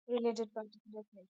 Related party definition.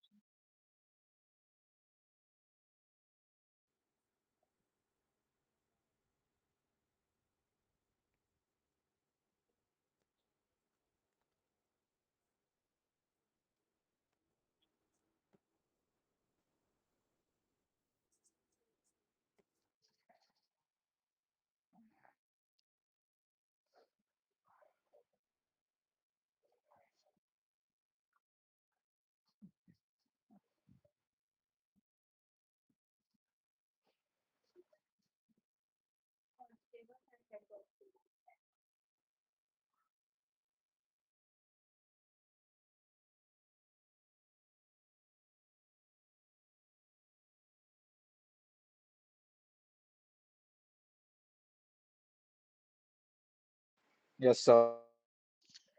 Yes, sir.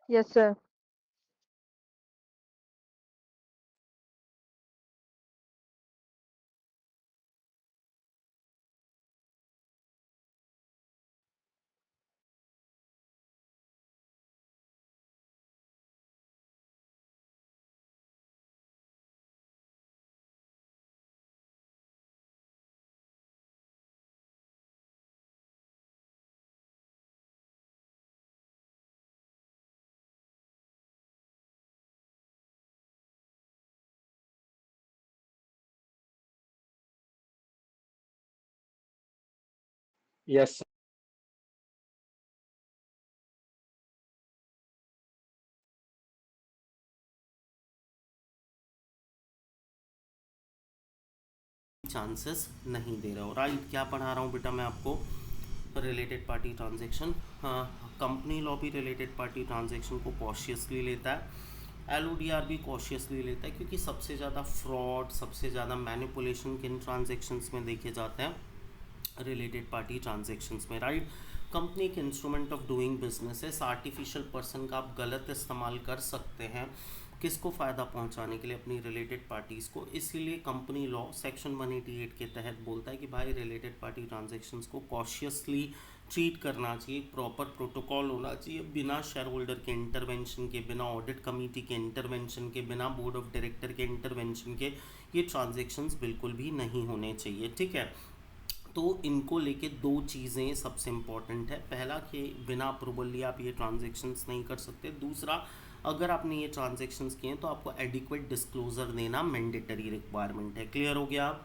Yes, sir. Yes, sir. Chances नहीं दे रहे हो। Right, क्या पढ़ा रहा हूँ बेटा मैं आपको? Related party transaction. Company law भी रिलेटेड पार्टी ट्रांजैक्शन को कॉशियसली लेता है, एल भी कॉशियसली लेता है, क्योंकि सबसे ज़्यादा फ्रॉड, सबसे ज़्यादा मैनिपुलेशन किन ट्रांजैक्शंस में देखे जाते हैं? रिलेटेड पार्टी ट्रांजैक्शंस में। राइट, कंपनी एक इंस्ट्रूमेंट ऑफ डूइंग बिजनेस है। आर्टिफिशियल पर्सन का आप गलत इस्तेमाल कर सकते हैं किसको फ़ायदा पहुंचाने के लिए? अपनी रिलेटेड पार्टीज़ को। इसीलिए कंपनी लॉ सेक्शन 188 के तहत बोलता है कि भाई रिलेटेड पार्टी ट्रांजैक्शंस को कॉशियसली ट्रीट करना चाहिए, प्रॉपर प्रोटोकॉल होना चाहिए, बिना शेयर होल्डर के इंटरवेंशन के, बिना ऑडिट कमेटी के इंटरवेंशन के, बिना बोर्ड ऑफ डायरेक्टर के इंटरवेंशन के ये ट्रांजैक्शंस बिल्कुल भी नहीं होने चाहिए। ठीक है, तो इनको लेके दो चीज़ें सबसे इम्पॉर्टेंट है। पहला कि बिना अप्रूवल लिए आप ये ट्रांजैक्शंस नहीं कर सकते। दूसरा, अगर आपने ये ट्रांजैक्शंस किए हैं तो आपको एडिक्वेट डिस्क्लोजर देना मैंडेटरी रिक्वायरमेंट है। क्लियर हो गया?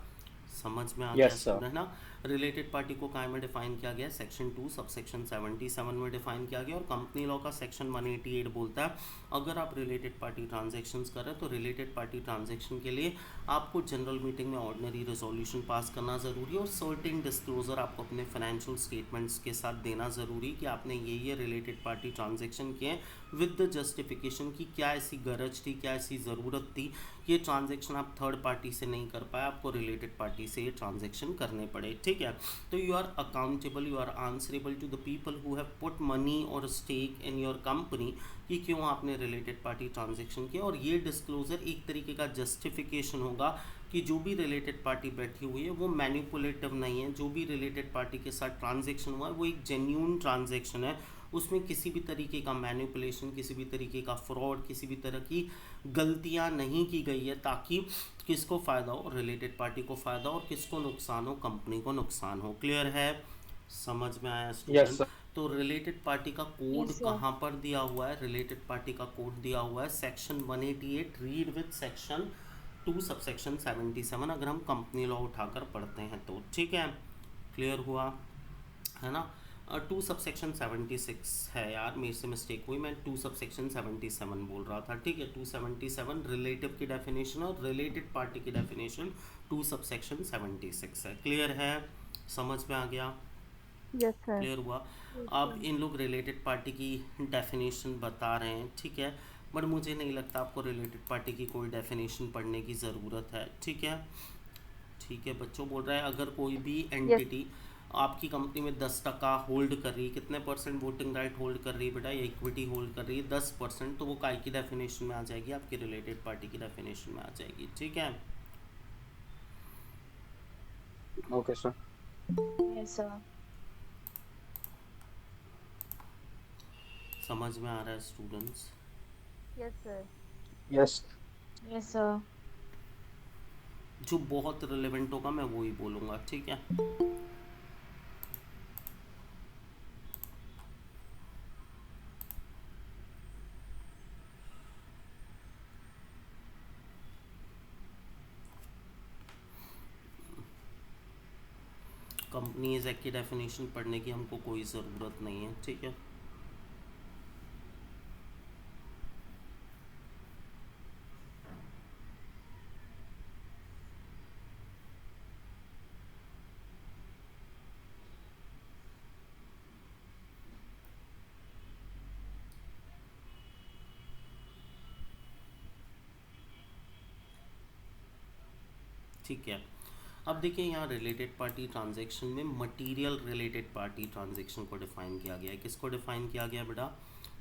समझ में आ गया Yes, sir. स्टूडेंट ना? रिलेटेड पार्टी को काय में डिफाइन किया गया? सेक्शन 2 सब सेक्शन 77 में डिफाइन किया गया। और कंपनी लॉ का सेक्शन 188 बोलता है अगर आप रिलेटेड पार्टी ट्रांजैक्शंस कर रहे हैं तो रिलेटेड पार्टी ट्रांजैक्शन के लिए आपको जनरल मीटिंग में ऑर्डिनरी रेजोल्यूशन पास करना ज़रूरी है, और सर्टेन डिस्क्लोजर आपको अपने फाइनेंशियल स्टेटमेंट्स के साथ देना ज़रूरी कि आपने ये रिलेटेड पार्टी ट्रांजैक्शन किए हैं, विद द जस्टिफिकेशन कि क्या ऐसी गरज थी, क्या ऐसी ज़रूरत थी, ये ट्रांजैक्शन आप थर्ड पार्टी से नहीं कर पाए, आपको रिलेटेड पार्टी से ये ट्रांजैक्शन करने पड़े। ठीक है, तो you are accountable, you are answerable to the people who have put money और स्टेक इन योर कंपनी कि क्यों आपने रिलेटेड पार्टी ट्रांजैक्शन किया। और ये डिस्क्लोजर एक तरीके का जस्टिफिकेशन होगा कि जो भी रिलेटेड पार्टी बैठी हुई है वो मैनिपुलेटिव नहीं है, जो भी रिलेटेड पार्टी के साथ ट्रांजैक्शन हुआ है वो एक जेन्यून ट्रांजैक्शन है, उसमें किसी भी तरीके का मैनिपुलेशन, किसी भी तरीके का फ्रॉड, किसी भी तरह की गलतियां नहीं की गई है, ताकि किसको फ़ायदा हो? रिलेटेड पार्टी को फ़ायदा हो, और किसको नुकसान हो? कंपनी को नुकसान हो। क्लियर है? समझ में आया Yes, स्टूडेंट? sir. तो रिलेटेड पार्टी का कोड Yes, sir. कहाँ पर दिया हुआ है? रिलेटेड पार्टी का कोड दिया हुआ है section 188, read with section 2 sub section 77, अगर हम कंपनी लॉ उठाकर पढ़ते हैं तो। ठीक है, क्लियर हुआ है ना? 2 सब सेक्शन 76 है यार, मेरे से मिस्टेक हुई, मैं 2 सब सेक्शन 77 बोल रहा था। ठीक है, 277 रिलेटिव की डेफिनेशन और रिलेटेड पार्टी की डेफिनेशन 2 सब सेक्शन 76 है। क्लियर है? समझ में आ गया? Yes, sir. क्लियर हुआ? Yes, अब sir. इन लोग रिलेटेड पार्टी की डेफिनेशन बता रहे हैं, ठीक है, बट मुझे नहीं लगता आपको रिलेटेड पार्टी की कोई डेफिनेशन पढ़ने की ज़रूरत है। ठीक है, ठीक है, बच्चों बोल रहा है अगर कोई भी Yes. एंटिटी आपकी कंपनी में 10% होल्ड कर रही है, कितने परसेंट वोटिंग राइट होल्ड कर रही है बेटा? ये इक्विटी होल्ड कर रही है 10%, तो वो काय की डेफिनेशन में आ जाएगी? आपकी रिलेटेड पार्टी की डेफिनेशन में आ जाएगी। ठीक है, Okay, sir. Yes, sir. समझ में आ रहा है students? Yes, sir. Yes. Yes, sir. जो बहुत रिलेवेंट होगा मैं वो ही बोलूँगा, ठीक है। कंपनीज एक्ट की डेफिनेशन पढ़ने की हमको कोई ज़रूरत नहीं है, ठीक है। ठीक है, अब देखिए यहाँ रिलेटेड पार्टी ट्रांजैक्शन में मटेरियल रिलेटेड पार्टी ट्रांजैक्शन को डिफाइन किया गया है। किसको डिफाइन किया गया बेटा?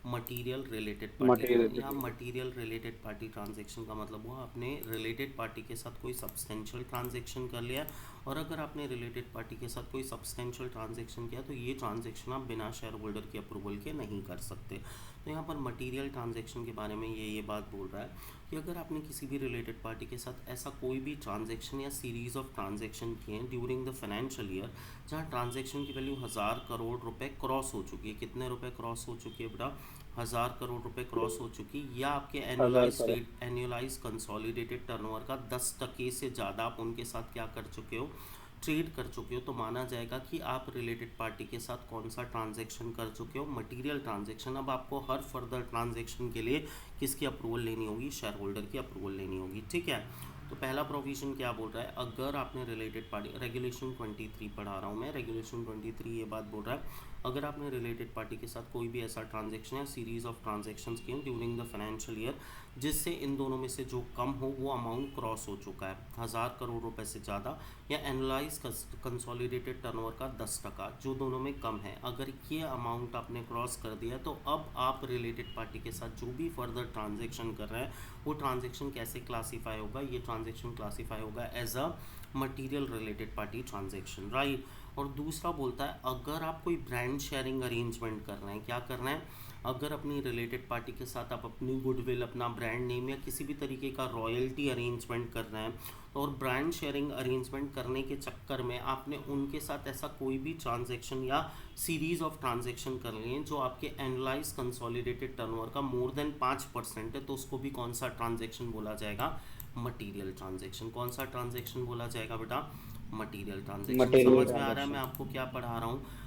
मटेरियल रिलेटेड पार्टी को। मटेरियल यहाँ मटेरियल रिलेटेड पार्टी ट्रांजैक्शन का मतलब हुआ आपने रिलेटेड पार्टी के साथ कोई सब्सटेंशियल ट्रांजैक्शन कर लिया, और अगर आपने रिलेटेड पार्टी के साथ कोई सब्सटेंशियल ट्रांजैक्शन किया तो ये ट्रांजैक्शन आप बिना शेयर होल्डर के अप्रूवल के नहीं कर सकते। तो यहाँ पर मटेरियल ट्रांजैक्शन के बारे में ये बात बोल रहा है कि अगर आपने किसी भी रिलेटेड पार्टी के साथ ऐसा कोई भी ट्रांजैक्शन या सीरीज ऑफ ट्रांजैक्शन किए हैं ड्यूरिंग द फाइनेंशियल ईयर जहाँ ट्रांजैक्शन की वैल्यू 1000 करोड़ रुपए क्रॉस हो चुकी है। कितने रुपए क्रॉस हो चुकी है बेटा? 1000 करोड़ रुपए क्रॉस हो चुकी, या आपके 1000 करोड़। एनुअलाइज कंसोलिडेटेड टर्नओवर का 10% से ज़्यादा आप उनके साथ क्या कर चुके हो? ट्रेड कर चुके हो, तो माना जाएगा कि आप रिलेटेड पार्टी के साथ कौन सा ट्रांजैक्शन कर चुके हो? Material transaction. अब आपको हर फर्दर ट्रांजैक्शन के लिए किसकी अप्रूवल लेनी होगी? शेयर होल्डर की अप्रूवल लेनी होगी, ठीक है। तो पहला प्रोविजन क्या बोल रहा है? अगर आपने रिलेटेड पार्टी, रेगुलेशन 23 पढ़ा रहा हूँ मैं, रेगुलेशन 23 ये बात बोल रहा है अगर आपने रिलेटेड पार्टी के साथ कोई भी ऐसा ट्रांजैक्शन या सीरीज ऑफ ट्रांजैक्शंस किए ड्यूरिंग द फाइनेंशियल ईयर जिससे इन दोनों में से जो कम हो वो अमाउंट क्रॉस हो चुका है 1000 करोड़ रुपए से ज़्यादा, या एनुअलाइज कंसोलिडेटेड टर्नओवर का 10%, जो दोनों में कम है, अगर ये अमाउंट आपने क्रॉस कर दिया तो अब आप रिलेटेड पार्टी के साथ जो भी फर्दर ट्रांजैक्शन कर रहे हैं वो ट्रांजैक्शन कैसे क्लासीफाई होगा? ये ट्रांजैक्शन क्लासीफाई होगा as a material related party transaction, right. और दूसरा बोलता है अगर आप कोई ब्रांड शेयरिंग अरेंजमेंट कर रहे हैं, क्या करना है? अगर अपनी रिलेटेड पार्टी के साथ आप अपनी गुडविल, अपना ब्रांड नेम या किसी भी तरीके का रॉयल्टी अरेंजमेंट कर रहे हैं, और ब्रांड शेयरिंग अरेंजमेंट करने के चक्कर में आपने उनके साथ ऐसा कोई भी ट्रांजैक्शन या सीरीज ऑफ ट्रांजैक्शन कर लिए हैं जो आपके एनुअलाइज कंसोलिडेटेड टर्नओवर का मोर देन 5% है, तो उसको भी कौन सा ट्रांजैक्शन बोला जाएगा? Material transaction. कौन सा ट्रांजैक्शन बोला जाएगा बेटा? Material transaction. मटेरियल समझ में आ रहा है मैं ट्रांजैक्शन। आपको क्या पढ़ा रहा हूँ?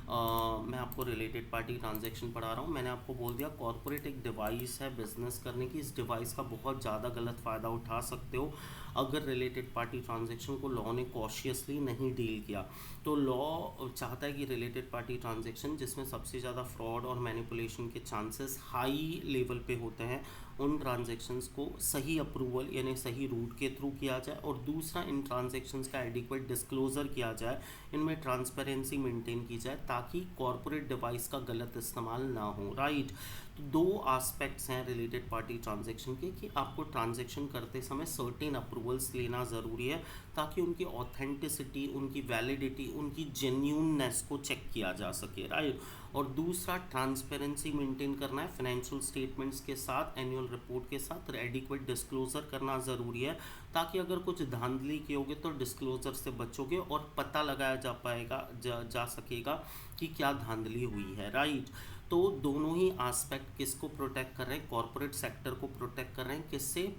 मैं आपको रिलेटेड पार्टी ट्रांजैक्शन पढ़ा रहा हूँ। मैंने आपको बोल दिया कॉर्पोरेट एक डिवाइस है बिजनेस करने की, इस डिवाइस का बहुत ज़्यादा गलत फ़ायदा उठा सकते हो अगर रिलेटेड पार्टी ट्रांजैक्शन को लॉ ने कॉशियसली नहीं डील किया। तो लॉ चाहता है कि रिलेटेड पार्टी ट्रांजैक्शन जिसमें सबसे ज़्यादा फ्रॉड और मैनिपुलेशन के चांसेस हाई लेवल पे होते हैं उन ट्रांजैक्शंस को सही अप्रूवल यानी सही रूट के थ्रू किया जाए, और दूसरा इन ट्रांजैक्शंस का एडिक्वेट डिस्क्लोजर किया जाए, इनमें ट्रांसपेरेंसी मेंटेन की जाए ताकि कॉर्पोरेट डिवाइस का गलत इस्तेमाल ना हो, राइट। तो दो आस्पेक्ट्स हैं रिलेटेड पार्टी ट्रांजैक्शन के कि आपको ट्रांजैक्शन करते समय सर्टेन अप्रूवल्स लेना ज़रूरी है ताकि उनकी ऑथेंटिसिटी, उनकी वैलिडिटी, उनकी जेन्यूननेस को चेक किया जा सके, राइट। और दूसरा ट्रांसपेरेंसी मेंटेन करना है, फाइनेंशियल स्टेटमेंट्स के साथ, एनुअल रिपोर्ट के साथ एडिक्वेट डिस्क्लोजर करना ज़रूरी है ताकि अगर कुछ धांधली कियोगे तो डिस्क्लोजर से बचोगे और पता लगाया जा पाएगा जा सकेगा कि क्या धांधली हुई है, राइट। तो दोनों ही एस्पेक्ट किसको प्रोटेक्ट कर रहे हैं? कॉर्पोरेट सेक्टर को प्रोटेक्ट कर रहे हैं। किससे?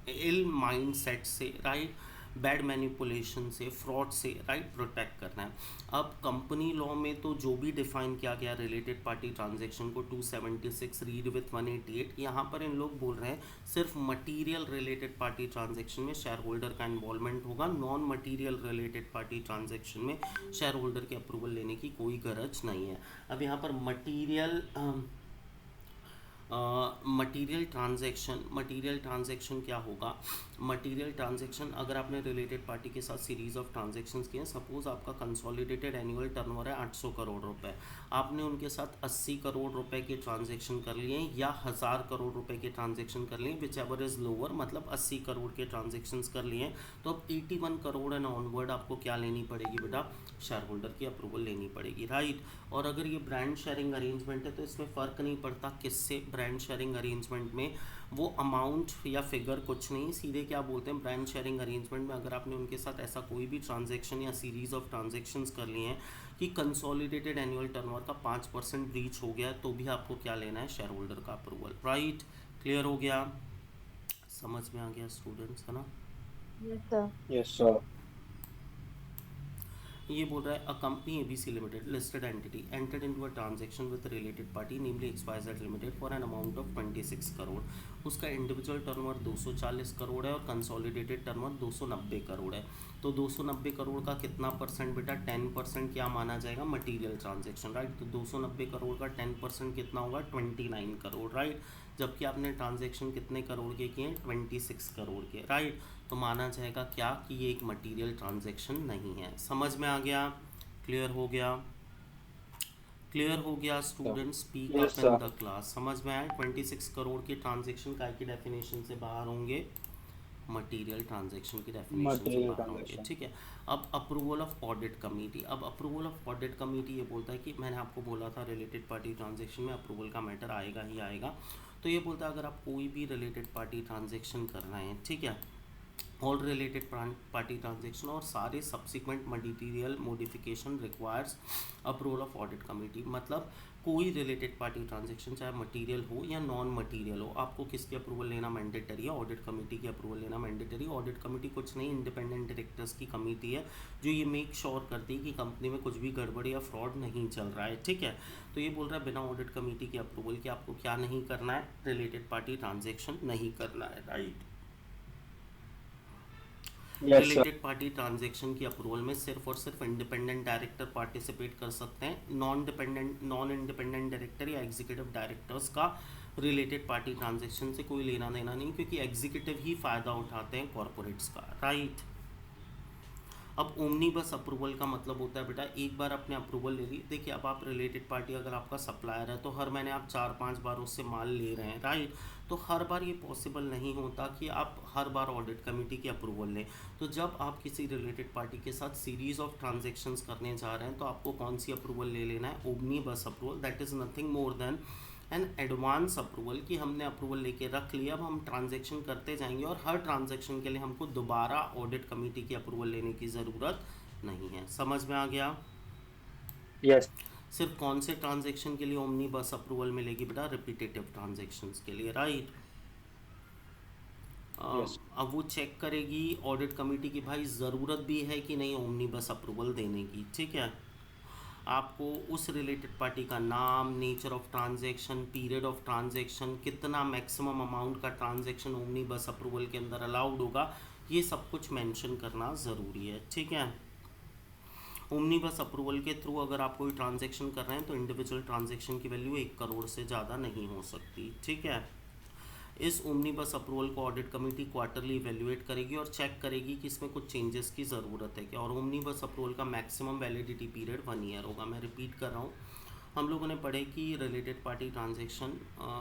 इल माइंड सेट से, राइट, बैड मैनिपुलेशन से, फ्रॉड से, राइट, प्रोटेक्ट करना है। अब कंपनी लॉ में तो जो भी डिफाइन किया गया रिलेटेड पार्टी ट्रांजैक्शन को 276 रीड विथ 188, यहाँ पर इन लोग बोल रहे हैं सिर्फ मटेरियल रिलेटेड पार्टी ट्रांजैक्शन में शेयर होल्डर का इन्वॉल्वमेंट होगा, non material related party transaction में शेयर होल्डर के अप्रूवल लेने की कोई गरज नहीं है। अब यहाँ पर मटेरियल ट्रांजैक्शन क्या होगा? मटेरियल ट्रांजैक्शन अगर आपने रिलेटेड पार्टी के साथ सीरीज ऑफ ट्रांजैक्शंस किए हैं, सपोज आपका कंसोलिडेटेड एनुअल टर्नओवर है 800 करोड़ रुपए, आपने उनके साथ 80 करोड़ रुपए के ट्रांजैक्शन कर लिए हैं या 1000 करोड़ रुपए के ट्रांजैक्शन कर लिए, विच एवर इज लोअर, मतलब 80 करोड़ के ट्रांजैक्शंस कर लिए हैं, तो अब 81 करोड़ एंड ऑनवर्ड आपको क्या लेनी पड़ेगी बेटा? शेयर होल्डर की अप्रूवल लेनी पड़ेगी, राइट। और अगर ये ब्रांड शेयरिंग अरेंजमेंट है तो इसमें फ़र्क नहीं पड़ता किससे, ब्रांड ब्रांड शेयरिंग अरेंजमेंट में वो अमाउंट या फिगर कुछ नहीं, सीधे क्या बोलते हैं ब्रांड शेयरिंग अरेंजमेंट में अगर आपने उनके साथ ऐसा कोई भी ट्रांजैक्शन या सीरीज ऑफ ट्रांजैक्शंस कर लिए हैं कि कंसोलिडेटेड एनुअल टर्नओवर का 5% ब्रीच हो गया है, तो भी आपको क्या लेना है, शेयर होल्डर का अप्रूवल। राइट, क्लियर हो गया, समझ में आ गया स्टूडेंट्स, है ना। Yes, sir. Yes, sir. ये बोल रहा है a company ABC limited listed entity entered into a transaction with related party namely XYZ limited for an amount of 26 crore. उसका इंडिविजुअल टर्नओवर 240 करोड़ है और कंसोलिडेटेड टर्नओवर 290 करोड़ है। तो 290 करोड़ का कितना परसेंट बेटा, 10% क्या माना जाएगा, मटीरियल ट्रांजेक्शन। राइट, तो 290 करोड़ का 10% कितना होगा, 29 करोड़। राइट, जबकि आपने ट्रांजेक्शन कितने करोड़ के किए हैं, 26 करोड़ के। राइट, तो माना जाएगा क्या कि ये एक मटेरियल ट्रांजैक्शन नहीं है। समझ में आ गया, क्लियर हो गया, क्लियर हो गया students, speak Yes, up in sir. The class. समझ में आया, 26 करोड़ के ट्रांजैक्शन काय की डेफिनेशन से बाहर होंगे, मटेरियल ट्रांजैक्शन की डेफिनेशन से Material बाहर होंगे। transaction. ठीक है, अब अप्रूवल ऑफ ऑडिट कमेटी। अब अप्रूवल ऑफ ऑडिट कमेटी ये बोलता है कि मैंने आपको बोला था रिलेटेड पार्टी ट्रांजैक्शन में अप्रूवल का मैटर आएगा ही आएगा। तो ये बोलता है अगर आप कोई भी रिलेटेड पार्टी ट्रांजैक्शन कर रहे हैं, ठीक है, ऑल रिलेटेड पार्टी ट्रांजैक्शन और सारे subsequent material modification requires approval of audit committee. मतलब कोई रिलेटेड पार्टी ट्रांजैक्शन चाहे मटेरियल हो या नॉन मटेरियल हो, आपको किसकी अप्रूवल लेना मैंडेटरी है, ऑडिट कमेटी की अप्रूवल लेना मैंडेटरी। ऑडिट कमेटी कुछ नहीं, इंडिपेंडेंट डायरेक्टर्स की कमेटी है जो ये मेक श्योर करती है कि कंपनी में कुछ भी गड़बड़ या फ्रॉड नहीं चल रहा है। ठीक है, तो ये बोल रहा है बिना ऑडिट कमेटी की अप्रूवल के आपको क्या नहीं करना है, रिलेटेड पार्टी ट्रांजैक्शन नहीं करना है। Right, Yes, sir. Related party transaction की अप्रूवल में सिर्फ और सिर्फ इंडिपेंडेंट डायरेक्टर पार्टिसिपेट कर सकते हैं। नॉन इंडिपेंडेंट डायरेक्टर या एग्जीक्यूटिव डायरेक्टर्स का रिलेटेड पार्टी ट्रांजैक्शन से कोई लेना देना नहीं, क्योंकि एग्जीक्यूटिव ही फ़ायदा उठाते हैं कॉरपोरेट्स का। राइट, अब ओमनीबस अप्रूवल का मतलब होता है बेटा एक बार आपने अप्रूवल ले ली, देखिए अब आप रिलेटेड पार्टी अगर आपका सप्लायर है तो हर महीने आप 4-5 बार उससे माल ले रहे हैं। राइट, तो हर बार ये पॉसिबल नहीं होता कि आप हर बार ऑडिट कमेटी की अप्रूवल लें। तो जब आप किसी रिलेटेड पार्टी के साथ सीरीज ऑफ ट्रांजैक्शंस करने जा रहे हैं तो आपको कौन सी अप्रूवल ले लेना है, omnibus approval. That is nothing more than an advance approval कि हमने अप्रूवल लेके रख लिया, अब हम ट्रांजैक्शन करते जाएंगे और हर ट्रांजैक्शन के लिए हमको दोबारा ऑडिट कमेटी की अप्रूवल लेने की ज़रूरत नहीं है। समझ में आ गया। Yes. सिर्फ कौन से ट्रांजैक्शन के लिए ओमनीबस अप्रूवल मिलेगी बेटा, रिपीटेटिव ट्रांजैक्शंस के लिए। Right, Yes. अब वो चेक करेगी ऑडिट कमेटी की भाई ज़रूरत भी है कि नहीं ओमनीबस अप्रूवल देने की। ठीक है, आपको उस रिलेटेड पार्टी का नाम, nature of transaction, period of transaction, कितना मैक्सिमम अमाउंट का ट्रांजैक्शन ओमनीबस अप्रूवल के अंदर अलाउड होगा, ये सब कुछ मेंशन करना ज़रूरी है। ठीक है, ओमनीबस अप्रूवल के थ्रू अगर आप कोई ट्रांजैक्शन कर रहे हैं तो इंडिविजुअल ट्रांजैक्शन की वैल्यू 1 करोड़ से ज़्यादा नहीं हो सकती। ठीक है, इस ओमनीबस अप्रूवल को ऑडिट कमेटी क्वार्टरली इवेल्युएट करेगी और चेक करेगी कि इसमें कुछ चेंजेस की ज़रूरत है क्या। और ओमनीबस अप्रूवल का मैक्सिमम वैलिडिटी पीरियड 1 ईयर होगा। मैं रिपीट कर रहा हूँ, हम लोगों ने पढ़े कि related party transaction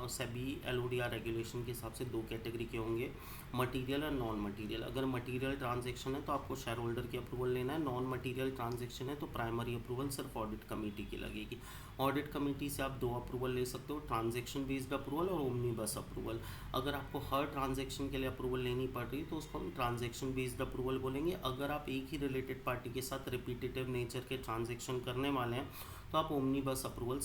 SEBI LODR regulation के हिसाब से 2 कैटेगरी के होंगे, मटेरियल और नॉन मटेरियल। अगर मटेरियल ट्रांजैक्शन है तो आपको शेयर होल्डर की अप्रूवल लेना है, नॉन मटेरियल ट्रांजैक्शन है तो प्राइमरी अप्रूवल सिर्फ ऑडिट कमेटी की लगेगी। ऑडिट कमेटी से आप 2 अप्रूवल ले सकते हो, ट्रांजैक्शन बेस्ड अप्रूवल और ओमनीबस अप्रूवल। अगर आपको हर ट्रांजैक्शन के लिए अप्रूवल लेनी पड़ रही है तो उसको हम ट्रांजैक्शन बेस्ड अप्रूवल बोलेंगे। अगर आप एक ही रिलेटेड पार्टी के साथ रिपीटेटिव नेचर के ट्रांजैक्शन करने वाले हैं तो आप ओमनीबस अप्रूवल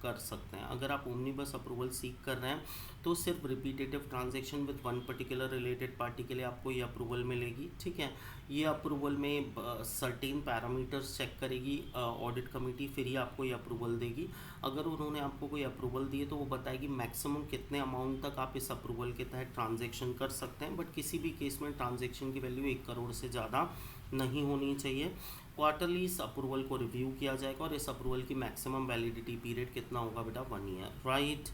कर सकते हैं। अगर आप ओमनीबस अप्रूवल सीख कर रहे हैं तो सिर्फ repetitive transaction with one particular related party के लिए आपको ये अप्रूवल मिलेगी। ठीक है, ये अप्रूवल में सर्टेन पैरामीटर्स चेक करेगी ऑडिट कमेटी, फिर ही आपको ये अप्रूवल देगी। अगर उन्होंने आपको कोई अप्रूवल दिए तो वो बताएगी मैक्सिमम कितने अमाउंट तक आप इस अप्रूवल के तहत ट्रांजैक्शन कर सकते हैं, बट किसी भी केस में ट्रांजैक्शन की वैल्यू 1 करोड़ से ज़्यादा नहीं होनी चाहिए। क्वार्टरली इस अप्रूवल को रिव्यू किया जाएगा और इस अप्रूवल की मैक्सिमम वैलिडिटी पीरियड कितना होगा बेटा, 1 ईयर। राइट,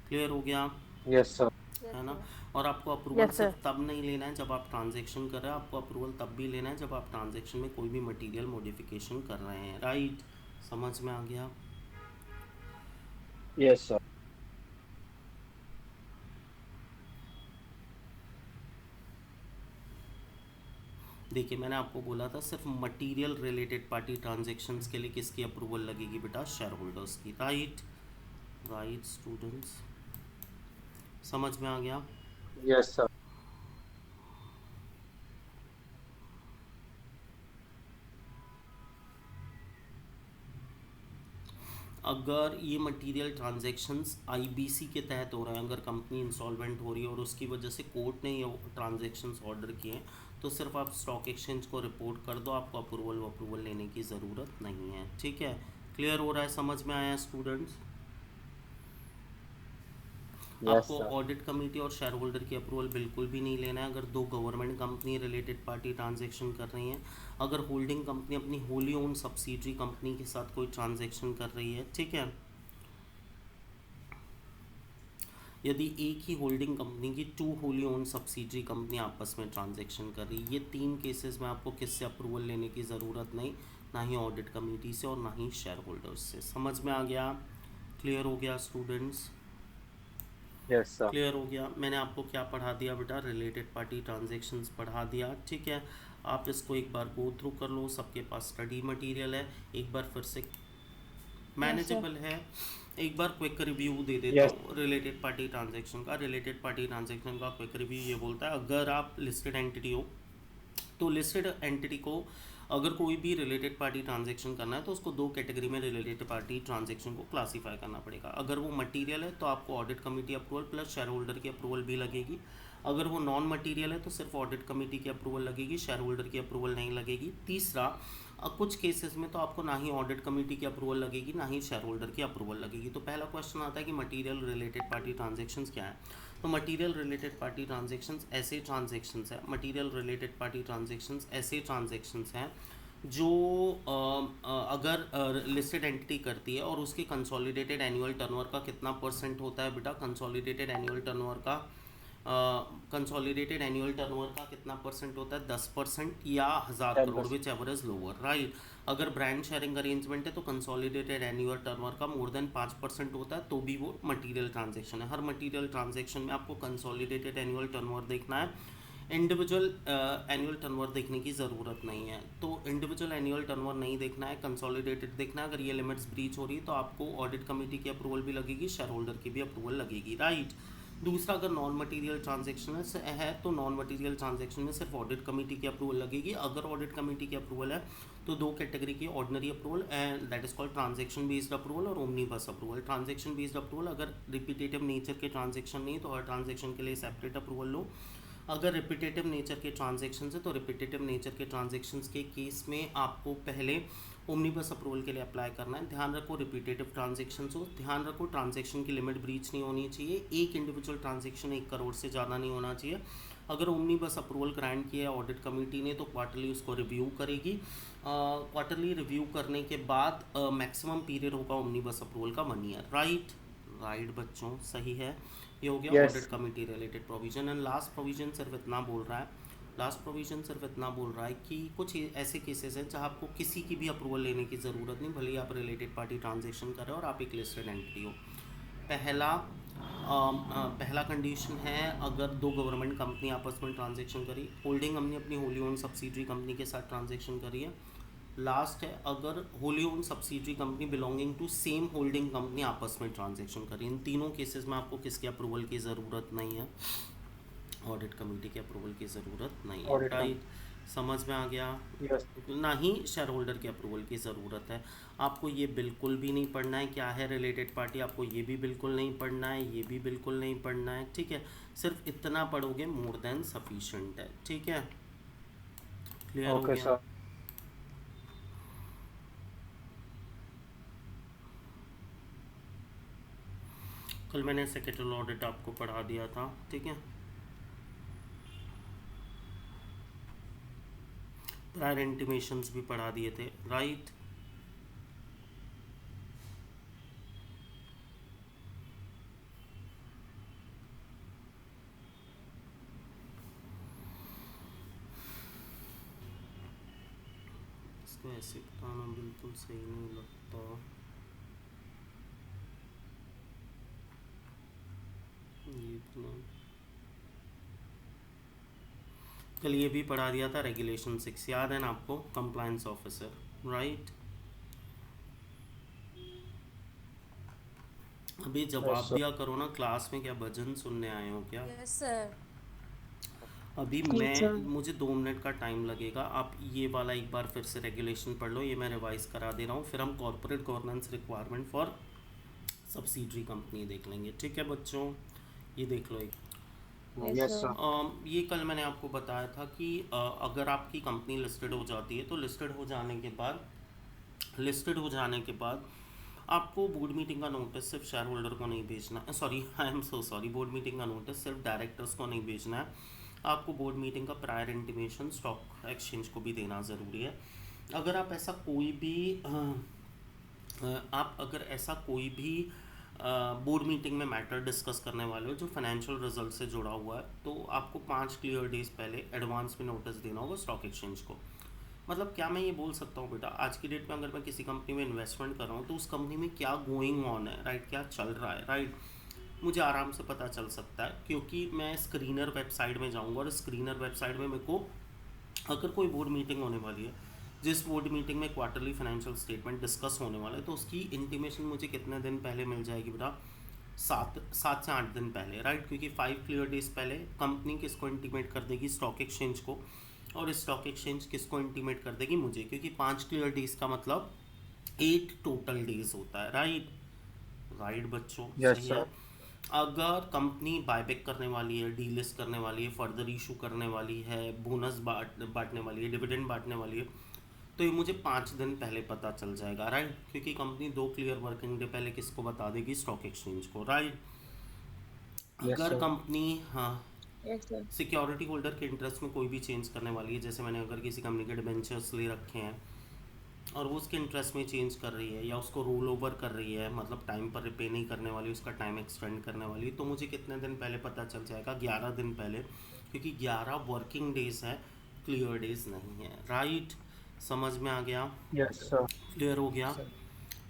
क्लियर हो गया, Yes, sir. है ना। और आपको अप्रूवल Yes, sir. सिर्फ तब नहीं लेना है जब आप ट्रांजैक्शन कर रहे हैं, आपको अप्रूवल तब भी लेना है जब आप ट्रांजैक्शन में कोई भी मटेरियल मॉडिफिकेशन कर रहे हैं। राइट, समझ में आ गया। Yes, sir. देखिए मैंने आपको बोला था सिर्फ मटेरियल रिलेटेड पार्टी ट्रांजैक्शंस के लिए किसकी अप्रूवल लगेगी बेटा, शेयर होल्डर्स की। राइट, राइट स्टूडेंट्स, समझ में आ गया? Yes, sir. अगर ये मटेरियल ट्रांजैक्शंस आईबीसी के तहत हो रहे हैं, अगर कंपनी इंसॉल्वेंट हो रही है और उसकी वजह से कोर्ट ने ये ट्रांजैक्शंस ऑर्डर किए हैं, तो सिर्फ आप स्टॉक एक्सचेंज को रिपोर्ट कर दो, आपको अप्रूवल लेने की ज़रूरत नहीं है। ठीक है, क्लियर हो रहा है, समझ में आया स्टूडेंट्स? Yes, आपको sir. ऑडिट कमेटी और शेयर होल्डर की अप्रूवल बिल्कुल भी नहीं लेना है अगर दो government company related party transaction कर रही हैं। अगर होल्डिंग कंपनी अपनी होली ओन सब्सिडरी कंपनी के साथ कोई ट्रांजैक्शन कर रही है, ठीक है, यदि एक ही होल्डिंग कंपनी की two wholly owned subsidiary company आपस में ट्रांजैक्शन कर रही है, ये तीन केसेस में आपको किससे अप्रूवल लेने की ज़रूरत नहीं, ना ही ऑडिट कमेटी से और ना ही शेयर होल्डर्स से। समझ में आ गया? क्लियर हो गया स्टूडेंट्स? Yes, sir. क्लियर हो गया? मैंने आपको क्या पढ़ा दिया बेटा? रिलेटेड पार्टी ट्रांजैक्शंस पढ़ा दिया। ठीक है, आप इसको एक बार गो थ्रू कर लो, सबके पास स्टडी मटेरियल है, एक बार फिर से मैनेजेबल है। एक बार क्विक रिव्यू दे देता Yes. हूँ रिलेटेड पार्टी ट्रांजैक्शन का। रिलेटेड पार्टी ट्रांजैक्शन का क्विक रिव्यू ये बोलता है, अगर आप लिस्टेड एंटिटी हो तो लिस्टेड एंटिटी को अगर कोई भी रिलेटेड पार्टी ट्रांजैक्शन करना है तो उसको दो कैटेगरी में रिलेटेड पार्टी ट्रांजैक्शन को क्लासीफाई करना पड़ेगा। अगर वो मटेरियल है तो आपको audit committee approval plus share holder की अप्रूवल भी लगेगी। अगर वो नॉन मटेरियल है तो सिर्फ ऑडिट कमेटी की अप्रूवल लगेगी, शेयर होल्डर की अप्रूवल नहीं लगेगी। तीसरा, कुछ केसेस में तो आपको ना ही ऑडिट कमेटी की अप्रूवल लगेगी ना ही शेयर होल्डर की अप्रूवल लगेगी। तो पहला क्वेश्चन आता है कि मटेरियल रिलेटेड पार्टी ट्रांजैक्शंस क्या है। तो मटेरियल रिलेटेड पार्टी ट्रांजैक्शंस ऐसे ट्रांजैक्शंस है, मटेरियल रिलेटेड पार्टी ट्रांजैक्शंस ऐसे ट्रांजैक्शंस हैं जो अगर लिस्टेड एंटिटी करती है और उसके कंसोलिडेटेड एनुअल टर्नओवर का कितना परसेंट होता है बेटा? कंसोलिडेटेड एनुअल टर्नओवर का कंसोलिडेटेड एनुअल टर्नओवर का कितना परसेंट होता है? 10% या 1000 crore, 10%. Which ever is lower, right. अगर ब्रांड शेयरिंग अरेंजमेंट है तो कंसोलिडेटेड एनुअल टर्नओवर का मोर देन 5% होता है, तो भी वो मटेरियल ट्रांजैक्शन है। हर मटेरियल ट्रांजैक्शन में आपको कंसोलिडेटेड एनुअल टर्नओवर देखना है, इंडिविजुअल एनुअल टर्नओवर देखने की ज़रूरत नहीं है। तो इंडिविजुअल एनुअल टर्नओवर नहीं देखना है, कंसोलिडेटेड देखना है। अगर ये लिमिट्स ब्रीच हो रही है तो आपको ऑडिट कमेटी की अप्रूवल भी लगेगी, शेयर होल्डर की भी अप्रूवल लगेगी, राइट। दूसरा, अगर नॉन मटेरियल ट्रांजैक्शन है तो नॉन मटेरियल ट्रांजैक्शन में सिर्फ ऑडिट कमेटी की अप्रूवल लगेगी। अगर ऑडिट कमेटी की अप्रूवल है तो दो कैटेगरी की, ordinary approval and that is called transaction based approval और omnibus approval. Transaction based approval, अगर रिपीटेटिव नेचर के ट्रांजैक्शन नहीं तो हर ट्रांजैक्शन के लिए सेपरेट अप्रूवल लो। अगर रिपीटेटिव नेचर के ट्रांजैक्शन है तो रिपीटेटिव नेचर के ट्रांजैक्शंस के केस में आपको पहले ओमनीबस अप्रूवल के लिए अप्लाई करना है। ध्यान रखो रिपीटेटिव ट्रांजैक्शन हो, ध्यान रखो ट्रांजैक्शन की लिमिट ब्रीच नहीं होनी चाहिए, एक इंडिविजुअल ट्रांजैक्शन 1 करोड़ से ज़्यादा नहीं होना चाहिए। अगर ओमनीबस अप्रूवल ग्रांट किया है ऑडिट कमेटी ने तो क्वार्टरली उसको रिव्यू करेगी। क्वार्टरली रिव्यू करने के बाद मैक्सिमम पीरियड होगा ओमनीबस अप्रूवल का 1 ईयर, राइट। राइट बच्चों, सही है। ये हो गया Yes. Audit committee related provision. And last provision सिर्फ इतना बोल रहा है, लास्ट प्रोविजन सिर्फ इतना बोल रहा है कि कुछ ऐसे केसेस हैं जहाँ आपको किसी की भी अप्रूवल लेने की ज़रूरत नहीं, भले ही आप रिलेटेड पार्टी ट्रांजैक्शन कर रहे हो और आप एक लिस्टेड एंटिटी हो। पहला कंडीशन है, अगर दो गवर्नमेंट कंपनी आपस में ट्रांजैक्शन करी, होल्डिंग हमने अपनी होली ओन सब्सिडरी कंपनी के साथ ट्रांजैक्शन करी है। लास्ट है, अगर wholly owned subsidiary company belonging to same holding company आपस में ट्रांजैक्शन करी। इन तीनों केसेस में आपको किसके अप्रूवल की ज़रूरत नहीं है? ऑडिट कमेटी के अप्रूवल की ज़रूरत नहीं है, Audit राइट। समझ में आ गया? Yes. ना ही शेयर होल्डर के अप्रूवल की ज़रूरत है। आपको ये बिल्कुल भी नहीं पढ़ना है क्या है रिलेटेड पार्टी, आपको ये भी बिल्कुल नहीं पढ़ना है, ये भी बिल्कुल नहीं पढ़ना है, ठीक है। सिर्फ इतना पढ़ोगे मोर देन सफिशेंट है, ठीक है। क्लियर हो Okay, गया? sir. कल मैंने सेक्रेटरियल ऑडिट आपको पढ़ा दिया था, ठीक है। प्रायर इंटीमेशंस भी पढ़ा दिए थे, राइट। इसको ऐसे बताना बिल्कुल सही नहीं लगता। ये इतना कल ये भी पढ़ा दिया था, रेगुलेशन 6 याद है ना आपको, कंप्लायंस ऑफिसर, राइट। अभी Yes, जवाब sir. दिया करो ना, क्लास में क्या भजन सुनने आए हो क्या? Yes sir. अभी Yes, sir. मुझे 2 मिनट का टाइम लगेगा, आप ये वाला एक बार फिर से रेगुलेशन पढ़ लो, ये मैं रिवाइज करा दे रहा हूँ, फिर हम corporate governance requirement for subsidiary company देख लेंगे, ठीक है बच्चों? ये देख लो एक। Yes, Yes, sir. sir. ये कल मैंने आपको बताया था कि अगर आपकी कंपनी लिस्टेड हो जाती है तो लिस्टेड हो जाने के बाद आपको बोर्ड मीटिंग का नोटिस सिर्फ शेयर होल्डर को नहीं भेजना है, sorry I am so sorry, board meeting का नोटिस सिर्फ डायरेक्टर्स को नहीं भेजना है, आपको बोर्ड मीटिंग का प्रायर इंटीमेशन स्टॉक एक्सचेंज को भी देना ज़रूरी है। अगर आप ऐसा कोई भी आप अगर ऐसा कोई भी बोर्ड मीटिंग में मैटर डिस्कस करने वाले हो जो फाइनेंशियल रिजल्ट से जुड़ा हुआ है, तो आपको 5 क्लियर डेज पहले एडवांस में नोटिस देना होगा स्टॉक एक्सचेंज को। मतलब क्या मैं ये बोल सकता हूँ बेटा, आज की डेट में अगर मैं किसी कंपनी में इन्वेस्टमेंट कर रहा हूँ तो उस कंपनी में क्या गोइंग ऑन है, राइट, क्या चल रहा है, राइट, मुझे आराम से पता चल सकता है, क्योंकि मैं स्क्रीनर वेबसाइट में जाऊँगा और स्क्रीनर वेबसाइट में मेरे को अगर कोई बोर्ड मीटिंग होने वाली है, जिस बोर्ड मीटिंग में क्वार्टरली फाइनेंशियल स्टेटमेंट डिस्कस होने वाला है, तो उसकी इंटीमेशन मुझे कितने दिन पहले मिल जाएगी बेटा? 7 से 8 दिन पहले, राइट, क्योंकि 5 क्लियर डेज पहले कंपनी किसको इंटीमेट कर देगी? स्टॉक एक्सचेंज को, और स्टॉक एक्सचेंज किसको इंटीमेट कर देगी? मुझे, क्योंकि 5 क्लियर डेज का मतलब 8 टोटल डेज होता है, राइट, राइट बच्चों, Yes, सही sir. है। अगर कंपनी बायबैक करने वाली है, डीलिस्ट करने वाली है, फर्दर इशू करने वाली है, बोनस बांटने वाली है, डिविडेंड बांटने वाली है, तो ये मुझे 5 दिन पहले पता चल जाएगा, राइट, क्योंकि कंपनी 2 क्लियर वर्किंग डे पहले किसको बता देगी? स्टॉक एक्सचेंज को, राइट। Yes, अगर sir. कंपनी, हाँ, Yes, sir. सिक्योरिटी होल्डर के इंटरेस्ट में कोई भी चेंज करने वाली है, जैसे मैंने अगर किसी कंपनी के डिबेंचर्स ले रखे हैं और वो उसके इंटरेस्ट में चेंज कर रही है या उसको रोल ओवर कर रही है, मतलब टाइम पर रिपे नहीं करने वाली, उसका टाइम एक्सटेंड करने वाली, तो मुझे कितने दिन पहले पता चल जाएगा? 11 दिन पहले, क्योंकि 11 वर्किंग डेज है, क्लियर डेज नहीं है, राइट, समझ में आ गया? Yes, sir. क्लियर हो गया? Sir.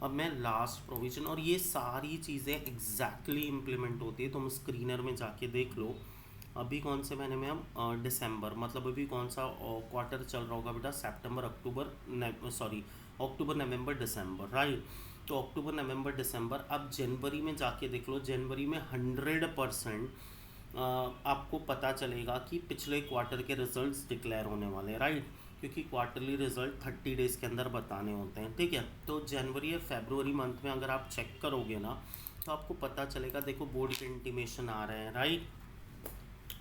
अब मैं लास्ट प्रोविजन, और ये सारी चीज़ें एग्जैक्टली इम्प्लीमेंट होती है, तुम स्क्रीनर में जाके देख लो। अभी कौन से महीने में हम? दिसंबर, मतलब अभी कौन सा क्वार्टर चल रहा होगा बेटा? सितंबर, अक्टूबर, सॉरी, अक्टूबर, नवंबर, दिसंबर, राइट। तो अक्टूबर, नवंबर, दिसंबर, अब जनवरी में जाके देख लो, जनवरी में 100% आपको पता चलेगा कि पिछले क्वार्टर के रिजल्ट्स डिक्लेयर होने वाले हैं, राइट, क्योंकि क्वार्टरली रिजल्ट 30 डेज़ के अंदर बताने होते हैं, ठीक है। तो जनवरी या फरवरी मंथ में अगर आप चेक करोगे ना, तो आपको पता चलेगा, देखो बोर्ड के इंटीमेशन आ रहे हैं, राइट,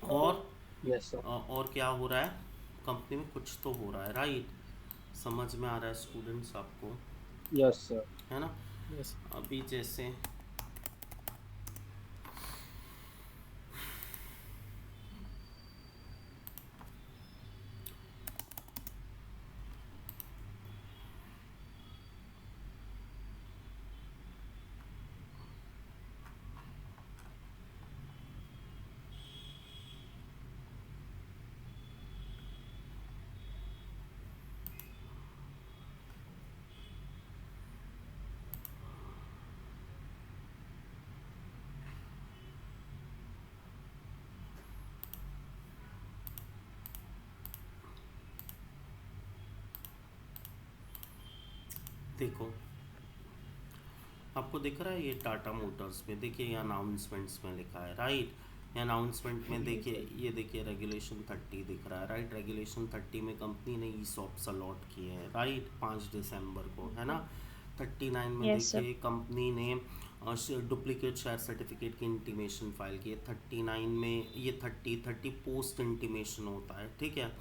और Yes, sir. और क्या हो रहा है? कंपनी में कुछ तो हो रहा है, राइट, समझ में आ रहा है स्टूडेंट्स आपको, Yes, sir. है ना? Yes. अभी जैसे देखो, आपको दिख रहा है ये टाटा मोटर्स में, देखिए ये अनाउंसमेंट्स में लिखा है, राइट, ये अनाउंसमेंट में देखिए, ये देखिए रेगुलेशन 30 दिख रहा है, राइट, रेगुलेशन 30 में कंपनी ने ईसॉप्स अलॉट किए हैं, राइट, 5 दिसंबर को, है ना। 39 में Yes, sir. देखिए कंपनी ने डुप्लीकेट शेयर सर्टिफिकेट की इंटीमेशन फाइल की है। 39 में ये 30 पोस्ट इंटीमेशन होता है, ठीक है,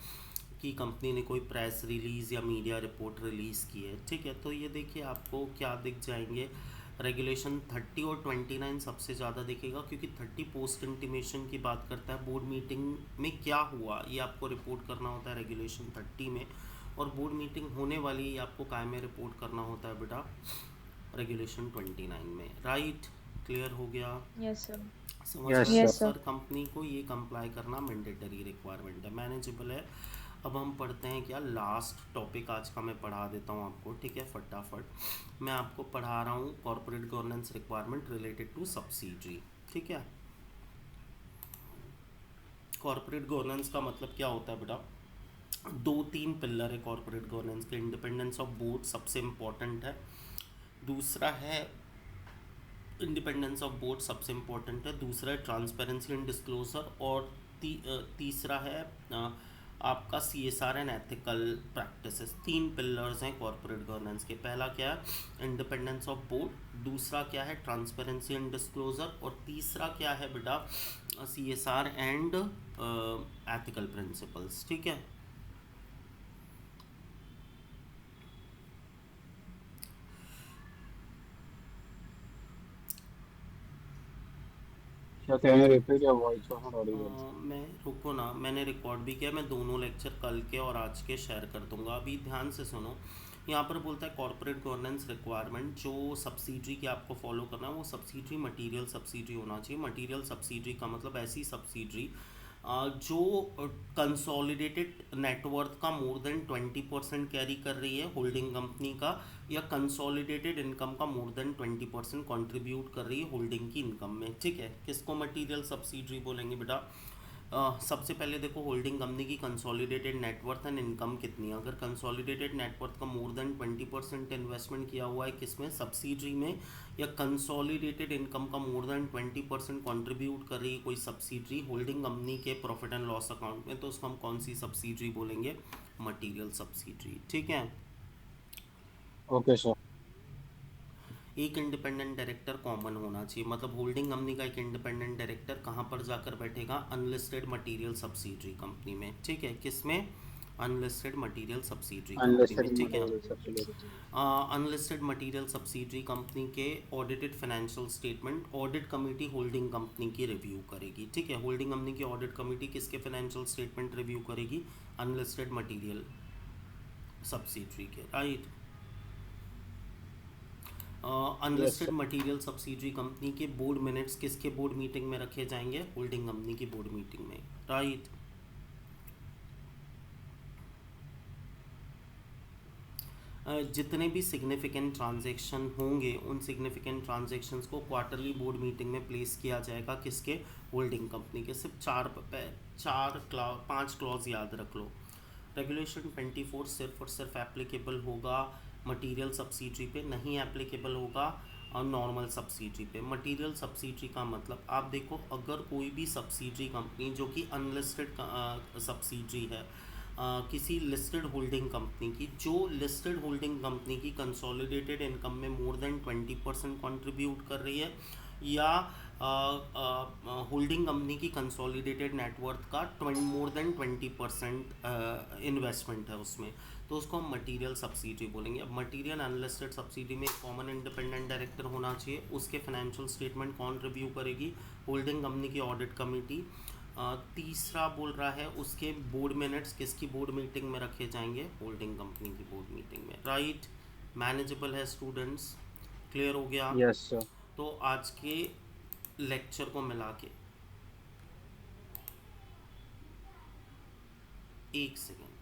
कि कंपनी ने कोई प्रेस रिलीज़ या मीडिया रिपोर्ट रिलीज़ की है, ठीक है। तो ये देखिए आपको क्या दिख जाएंगे, रेगुलेशन 30 और 29 सबसे ज़्यादा दिखेगा, क्योंकि 30 पोस्ट इंटीमेशन की बात करता है, बोर्ड मीटिंग में क्या हुआ ये आपको रिपोर्ट करना होता है रेगुलेशन 30 में, और बोर्ड मीटिंग होने वाली ये आपको काय में रिपोर्ट करना होता है बेटा? रेगुलेशन 29 में, राइट, क्लियर हो गया? Yes, sir. समझ Yes, में? Yes, sir. sir. कंपनी को ये कंप्लाई करना मैंडेटरी रिक्वायरमेंट है, मैनेजेबल है। अब हम पढ़ते हैं क्या, लास्ट टॉपिक आज का मैं पढ़ा देता हूँ आपको, ठीक है, फटाफट मैं आपको पढ़ा रहा हूँ corporate governance requirement related to subsidiary, ठीक है। कॉर्पोरेट गवर्नेंस का मतलब क्या होता है बेटा? 2-3 पिलर है कॉर्पोरेट गवर्नेंस के। इंडिपेंडेंस ऑफ बोर्ड सबसे इम्पोर्टेंट है, दूसरा है इंडिपेंडेंस ऑफ बोर्ड सबसे इम्पोर्टेंट है। दूसरा है ट्रांसपेरेंसी एंड डिस्क्लोजर, और तीसरा है आपका CSR and ethical practices. 3 pillars हैं कॉर्पोरेट गवर्नेंस के। पहला क्या है, इंडिपेंडेंस ऑफ बोर्ड, दूसरा क्या है, ट्रांसपेरेंसी एंड डिस्क्लोजर, और तीसरा क्या है बेटा, CSR एंड एथिकल प्रिंसिपल्स। ठीक है, क्या can you repeat your voice was not audible? मैं रुको ना, मैंने रिकॉर्ड भी किया, मैं दोनों लेक्चर कल के और आज के शेयर कर दूंगा। अभी ध्यान से सुनो, यहाँ पर बोलता है कॉर्पोरेट गवर्नेंस रिक्वायरमेंट, जो सब्सिडरी की आपको फॉलो करना है वो सब्सिडरी मटेरियल सब्सिडरी होना चाहिए। मटेरियल सब्सिडरी का मतलब ऐसी सब्सिडरी जो कंसोलिडेटेड नेटवर्थ का मोर देन 20% कैरी कर रही है होल्डिंग कंपनी का, या कंसोलिडेटेड इनकम का मोर देन 20% कंट्रीब्यूट कर रही है होल्डिंग की इनकम में। ठीक है, किसको मटेरियल सब्सिडरी बोलेंगे बेटा? सबसे पहले देखो, होल्डिंग कंपनी की कंसोलिडेटेड नेटवर्थ एंड इनकम कितनी है। अगर कंसोलिडेटेड नेटवर्थ का मोर देन 20% इन्वेस्टमेंट किया हुआ है किसमें, सब्सिडरी में, या कंसोलिडेटेड इनकम का मोर देन 20% कंट्रीब्यूट कर रही है कोई सब्सिडरी होल्डिंग कंपनी के प्रॉफिट एंड लॉस अकाउंट में, तो उसको हम कौन सी सब्सिडरी बोलेंगे, मटीरियल सब्सिडरी। ठीक है, Okay, sir. एक इंडिपेंडेंट डायरेक्टर कॉमन होना चाहिए, मतलब होल्डिंग कंपनी का एक इंडिपेंडेंट डायरेक्टर कहाँ पर जाकर बैठेगा, अनलिस्टेड मटेरियल सब्सिडरी कंपनी में। ठीक है, किसमें, unlisted material subsidiary company Unlisted में। ठीक है, material subsidiary. Unlisted material subsidiary company के audited financial statement audit committee holding company की रिव्यू करेगी। ठीक है, होल्डिंग कंपनी की ऑडिट कमेटी किसके फाइनेंशियल स्टेटमेंट रिव्यू करेगी, अनलिस्टेड मटेरियल सब्सिडरी के। Right, unlisted material subsidiary company के बोर्ड मिनट्स किसके बोर्ड मीटिंग में रखे जाएंगे, होल्डिंग कंपनी की बोर्ड मीटिंग में। राइट, जितने भी सिग्निफिकेंट ट्रांजैक्शन होंगे उन सिग्निफिकेंट ट्रांजैक्शंस को क्वार्टरली बोर्ड मीटिंग में प्लेस किया जाएगा, किसके, होल्डिंग कंपनी के। सिर्फ 5 क्लॉज याद रख लो। रेगुलेशन 24 सिर्फ और सिर्फ एप्लीकेबल होगा मटेरियल सब्सिडरी पे, नहीं एप्लीकेबल होगा और नॉर्मल सब्सिडरी पे। मटेरियल सब्सिडरी का मतलब आप देखो, अगर कोई भी सब्सिडरी कंपनी जो कि अनलिस्टेड सब्सिडरी है किसी लिस्टेड होल्डिंग कंपनी की, जो लिस्टेड होल्डिंग कंपनी की कंसोलिडेटेड इनकम में मोर देन 20% कंट्रीब्यूट कर रही है, या होल्डिंग कंपनी की कंसोलिडेटेड नेटवर्थ का मोर देन 20% इन्वेस्टमेंट है उसमें, तो उसको हम मटेरियल सब्सिडरी बोलेंगे। अब मटेरियल अनलिस्टेड सब्सिडरी में कॉमन इंडिपेंडेंट डायरेक्टर होना चाहिए, उसके फाइनेंशियल स्टेटमेंट कौन रिव्यू करेगी, होल्डिंग कंपनी की ऑडिट कमेटी। तीसरा बोल रहा है उसके बोर्ड मिनट्स किसकी बोर्ड मीटिंग में रखे जाएंगे, होल्डिंग कंपनी की बोर्ड मीटिंग में। राइट, मैनेजेबल है स्टूडेंट्स, क्लियर हो गया? Yes, sir. तो आज के लेक्चर को मिला के एक सेकेंड